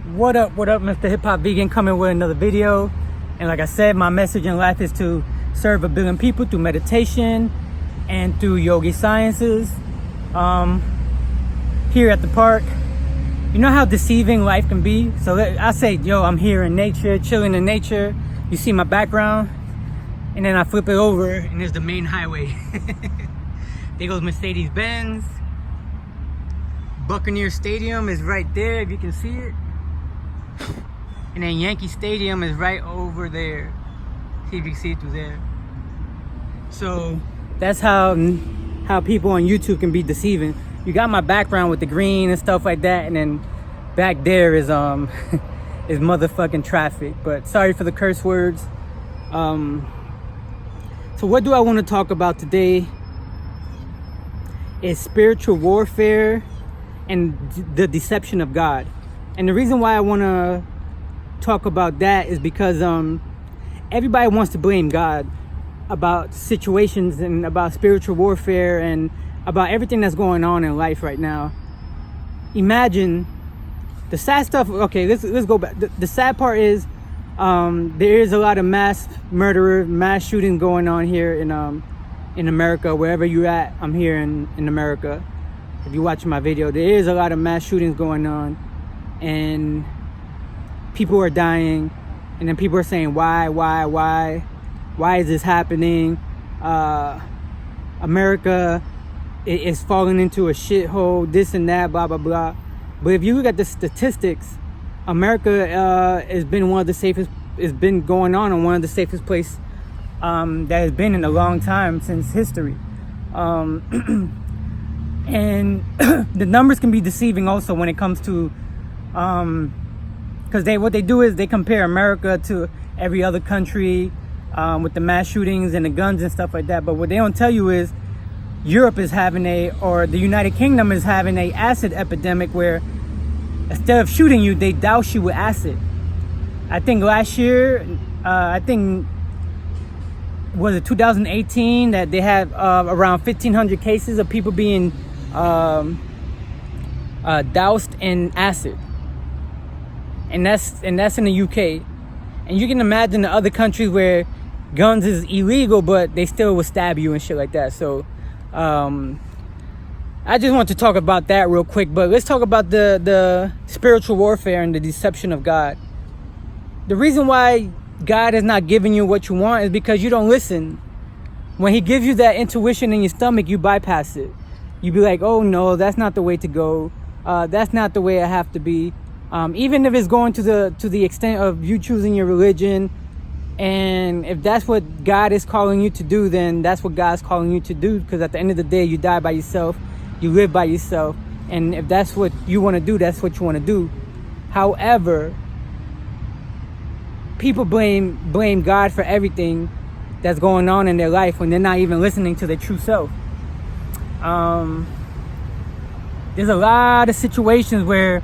What up, Mr. Hip Hop Vegan, coming with another video. And like I said, my message in life is to serve 1 billion people through meditation and through yogi sciences. Here at the park, you know how deceiving life can be? So I say, yo, I'm here in nature, chilling in nature. You see my background, and then I flip it over and there's the main highway. There goes Mercedes-Benz. Buccaneer Stadium is right there, if you can see it. And then Yankee Stadium is right over there. See if you can see it through there. So that's how people on YouTube can be deceiving. You got my background with the green and stuff like that, and then back there is is motherfucking traffic. But sorry for the curse words. So what do I want to talk about today is spiritual warfare and the deception of God. And the reason why I want to talk about that is because everybody wants to blame God about situations and about spiritual warfare and about everything that's going on in life right now. Imagine the sad stuff. Okay, let's go back. The sad part is there is a lot of mass shootings going on here in America. Wherever you're at, I'm here in America. If you watch my video, there is a lot of mass shootings going on, and people are dying, and then people are saying, why is this happening? America is falling into a shithole, this and that, blah blah blah. But if you look at the statistics, America has been one of the safest. It's been going on one of the safest places that has been in a long time since history. And the numbers can be deceiving also when it comes to because what they do is they compare America to every other country with the mass shootings and the guns and stuff like that. But what they don't tell you is Europe is having or the United Kingdom is having a acid epidemic where instead of shooting you, they douse you with acid. I think last year, was it 2018, that they had around 1,500 cases of people being doused in acid. And that's in the UK. And you can imagine the other countries where guns is illegal, but they still will stab you and shit like that. So I just want to talk about that real quick. But let's talk about the spiritual warfare and the deception of God. The reason why God is not giving you what you want is because you don't listen. When he gives you that intuition in your stomach, you bypass it. You be like, oh no, that's not the way to go. That's not the way I have to be. Even if it's going to the extent of you choosing your religion, and if that's what God is calling you to do, then that's what God's calling you to do. Because at the end of the day, you die by yourself, you live by yourself, and if that's what you want to do, that's what you want to do. However, people blame God for everything that's going on in their life when they're not even listening to their true self. There's a lot of situations where,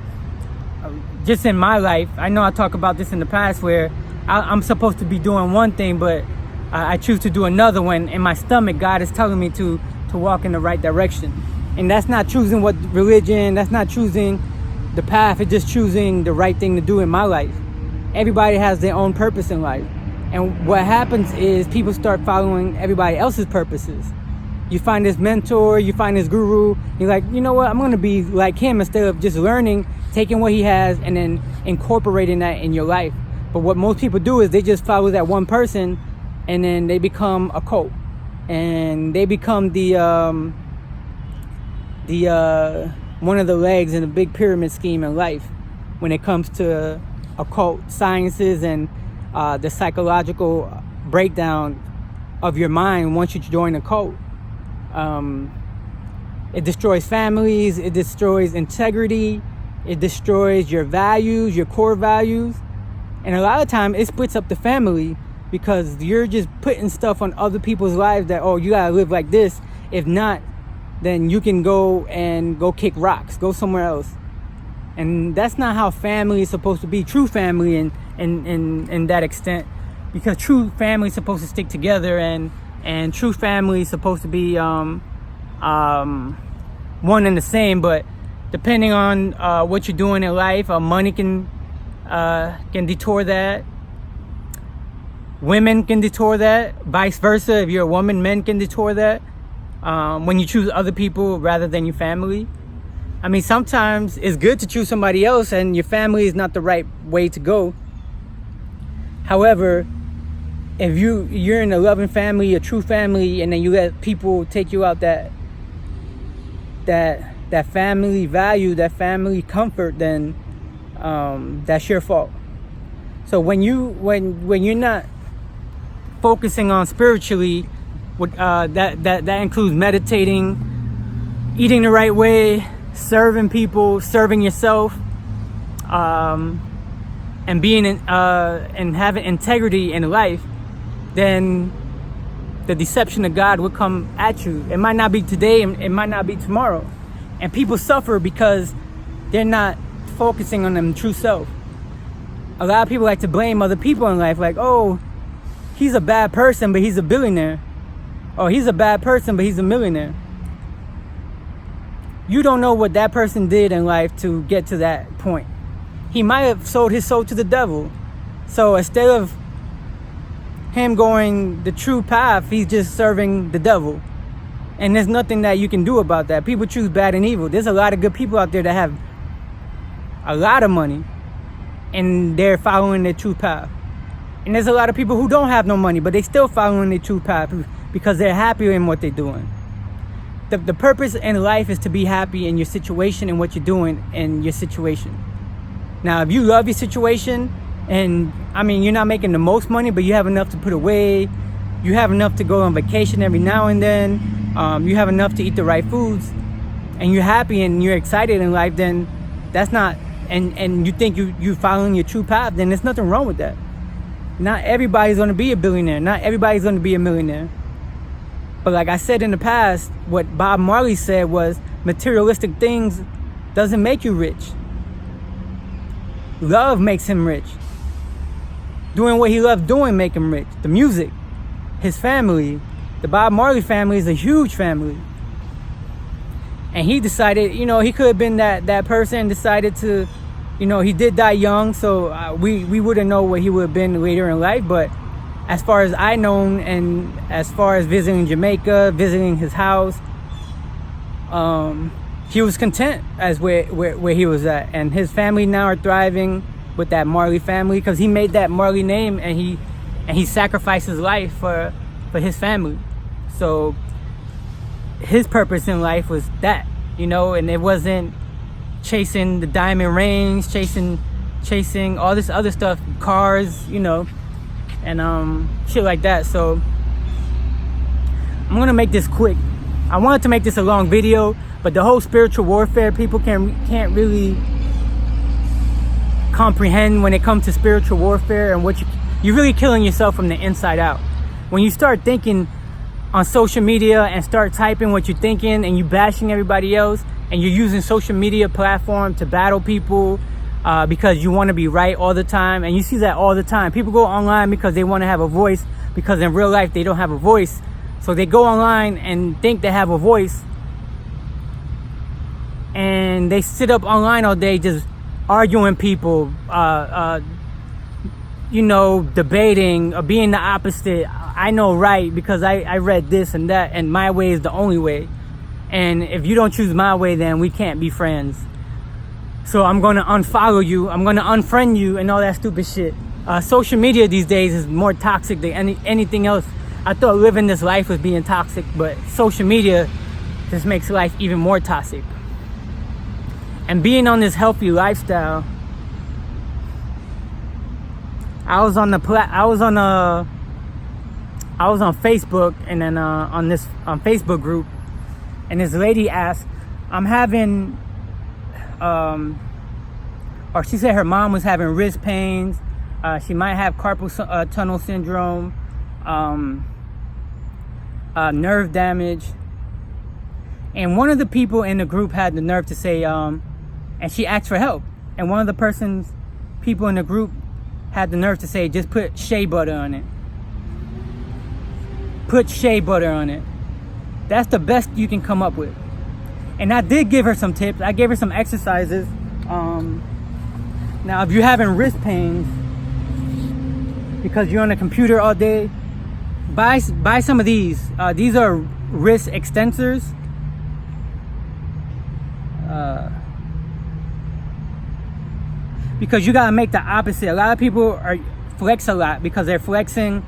just in my life, I know I talked about this in the past, where I'm supposed to be doing one thing, but I choose to do another one. In my stomach, God is telling me to walk in the right direction. And that's not choosing what religion, that's not choosing the path, it's just choosing the right thing to do in my life. Everybody has their own purpose in life. And what happens is people start following everybody else's purposes. You find this mentor, you find this guru, you're like, you know what, I'm going to be like him, instead of just learning, taking what he has and then incorporating that in your life. But what most people do is they just follow that one person, and then they become a cult. And they become the one of the legs in the big pyramid scheme in life when it comes to occult sciences and the psychological breakdown of your mind once you join a cult. It destroys families, it destroys integrity, it destroys your values, your core values. And a lot of time it splits up the family, because you're just putting stuff on other people's lives that, oh, you gotta live like this. If not, then you can go kick rocks, go somewhere else. And that's not how family is supposed to be. True family in that extent, because true family is supposed to stick together, and true family is supposed to be one and the same. But depending on what you're doing in life, money can can detour that. Women can detour that. Vice versa, if you're a woman, men can detour that. When you choose other people rather than your family. I mean, sometimes it's good to choose somebody else and your family is not the right way to go. However, if you're in a loving family, a true family, and then you let people take you out that family value, that family comfort, then that's your fault. So when you're not focusing on spiritually, that includes meditating, eating the right way, serving people, serving yourself, and being and having integrity in life, then the deception of God will come at you. It might not be today, and it might not be tomorrow. And people suffer because they're not focusing on them true self. A lot of people like to blame other people in life, like, oh, he's a bad person, but he's a billionaire. Or he's a bad person, but he's a millionaire. You don't know what that person did in life to get to that point. He might have sold his soul to the devil. So instead of him going the true path, he's just serving the devil. And there's nothing that you can do about that. People choose bad and evil. There's a lot of good people out there that have a lot of money and they're following their true path. And there's a lot of people who don't have no money, but they still following their true path because they're happy in what they're doing. The purpose in life is to be happy in your situation and what you're doing in your situation. Now, if you love your situation, and I mean, you're not making the most money, but you have enough to put away, you have enough to go on vacation every now and then, you have enough to eat the right foods, and you're happy and you're excited in life, then that's not, and you think you're following your true path, then there's nothing wrong with that. Not everybody's going to be a billionaire. Not everybody's going to be a millionaire. But like I said in the past, what Bob Marley said was, materialistic things doesn't make you rich. Love makes him rich. Doing what he loved doing make him rich. The music, his family, the Bob Marley family is a huge family. And he decided, he could have been that person, decided to, he did die young, so we wouldn't know what he would have been later in life. But as far as I know, and as far as visiting Jamaica, visiting his house, he was content as where he was at. And his family now are thriving with that Marley family because he made that Marley name, and he sacrificed his life for his family. So his purpose in life was that, and it wasn't chasing the diamond rings, chasing all this other stuff, cars, and shit like that. So I'm gonna make this quick. I wanted to make this a long video, but the whole spiritual warfare, people can't really comprehend when it comes to spiritual warfare, and what you're really killing yourself from the inside out. When you start thinking on social media and start typing what you're thinking, and you bashing everybody else, and you're using social media platform to battle people because you want to be right all the time, and you see that all the time. People go online because they want to have a voice, because in real life they don't have a voice. So they go online and think they have a voice, and they sit up online all day just arguing people, debating or being the opposite. I know right because I read this and that, and my way is the only way. And if you don't choose my way, then we can't be friends. So I'm going to unfollow you. I'm going to unfriend you and all that stupid shit. Social media these days is more toxic than anything else. I thought living this life was being toxic, but social media just makes life even more toxic. And being on this healthy lifestyle, I was on Facebook, and then on Facebook group, and this lady asked, I'm having, or she said her mom was having wrist pains. She might have carpal tunnel syndrome, nerve damage. And one of the people in the group had the nerve to say, and she asked for help. And one of the people in the group had the nerve to say, just put shea butter on it. Put shea butter on it. That's the best you can come up with. And I did give her some tips. I gave her some exercises. Now, if you're having wrist pains because you're on a computer all day, buy some of these. These are wrist extensors. Because you gotta make the opposite. A lot of people are flex a lot because they're flexing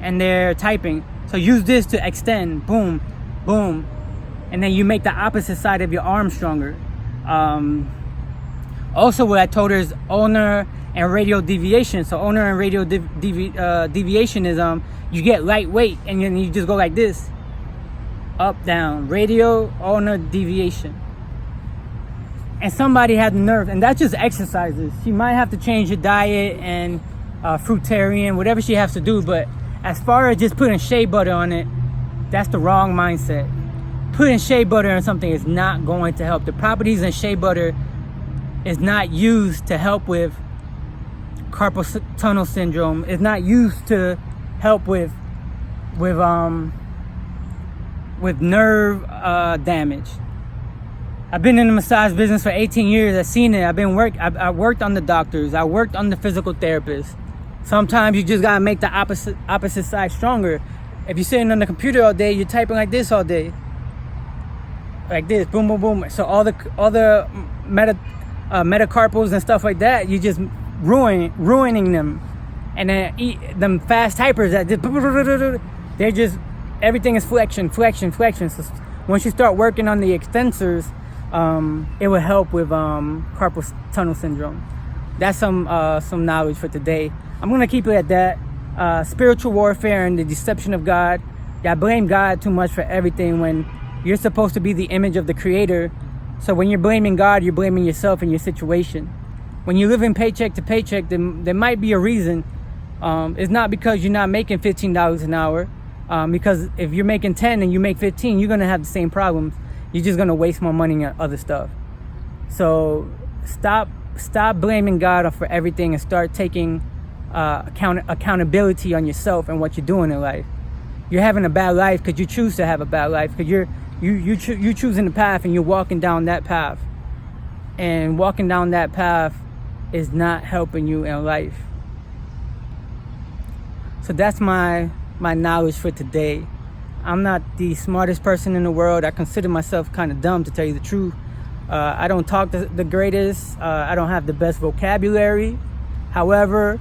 and they're typing. So use this to extend, boom, boom, and then you make the opposite side of your arm stronger. Also, what I told her is ulnar and radial deviation. So ulnar and radial deviation is you get lightweight and then you just go like this, up, down, radial, ulnar deviation. And somebody had the nerve, and that's just exercises. She might have to change her diet and fruitarian, whatever she has to do. But as far as just putting shea butter on it, that's the wrong mindset. Putting shea butter on something is not going to help. The properties in shea butter is not used to help with carpal tunnel syndrome. It's not used to help with nerve damage. I've been in the massage business for 18 years. I've seen it. I worked on the doctors. I worked on the physical therapists. Sometimes you just gotta make the opposite side stronger. If you're sitting on the computer all day, you're typing like this all day, like this, boom, boom, boom. So all the metacarpals and stuff like that, you just ruining them. And then them fast typers that they're just everything is flexion. So once you start working on the extensors, it will help with carpal tunnel syndrome. That's some knowledge for today. I'm gonna keep it at that. Spiritual warfare and the deception of God. I blame God too much for everything when you're supposed to be the image of the Creator. So when you're blaming God, you're blaming yourself and your situation. When you live in paycheck to paycheck, then there might be a reason. It's not because you're not making $15 an hour. Because if you're making 10 and you make 15, you're gonna have the same problems. You're just gonna waste more money on other stuff. So stop blaming God for everything and start taking accountability on yourself and what you're doing in life. You're having a bad life because you choose to have a bad life, because you're choosing the path and you're walking down that path, and walking down that path is not helping you in life. So that's my knowledge for today. I'm not the smartest person in the world. I consider myself kind of dumb, to tell you the truth. I don't talk the greatest. I don't have the best vocabulary. However,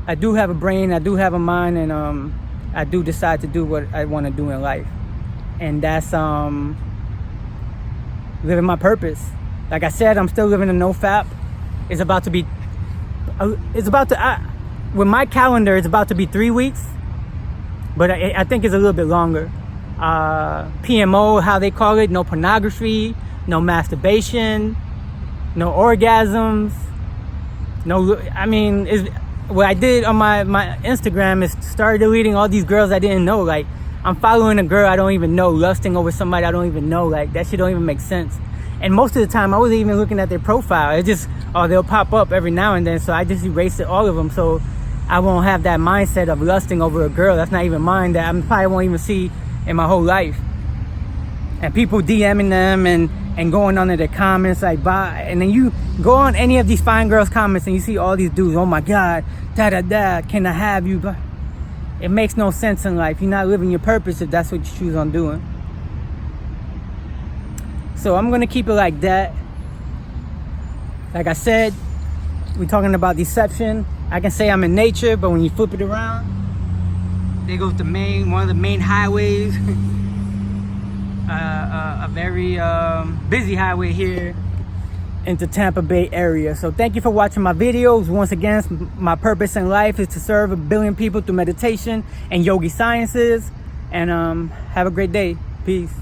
I do have a brain, I do have a mind, and I do decide to do what I want to do in life. And that's living my purpose. Like I said, I'm still living a no-fap. It's about to be, with my calendar, it's about to be 3 weeks. But I think it's a little bit longer. PMO, how they call it, no pornography, no masturbation, no orgasms, what I did on my Instagram is started deleting all these girls I didn't know. Like, I'm following a girl I don't even know, lusting over somebody I don't even know. Like, that shit don't even make sense. And most of the time, I wasn't even looking at their profile. It just, they'll pop up every now and then. So I just erased all of them. So I won't have that mindset of lusting over a girl that's not even mine, that I probably won't even see in my whole life. And people DMing them and going under their comments like, bye. And then you go on any of these fine girls' comments and you see all these dudes, oh my God, da-da-da, can I have you? But it makes no sense in life. You're not living your purpose if that's what you choose on doing. So I'm gonna keep it like that. Like I said, we're talking about deception. I can say I'm in nature, but when you flip it around, there goes one of the main highways, a very busy highway here into Tampa Bay area. So thank you for watching my videos. Once again, my purpose in life is to serve 1 billion people through meditation and yogi sciences. And have a great day. Peace.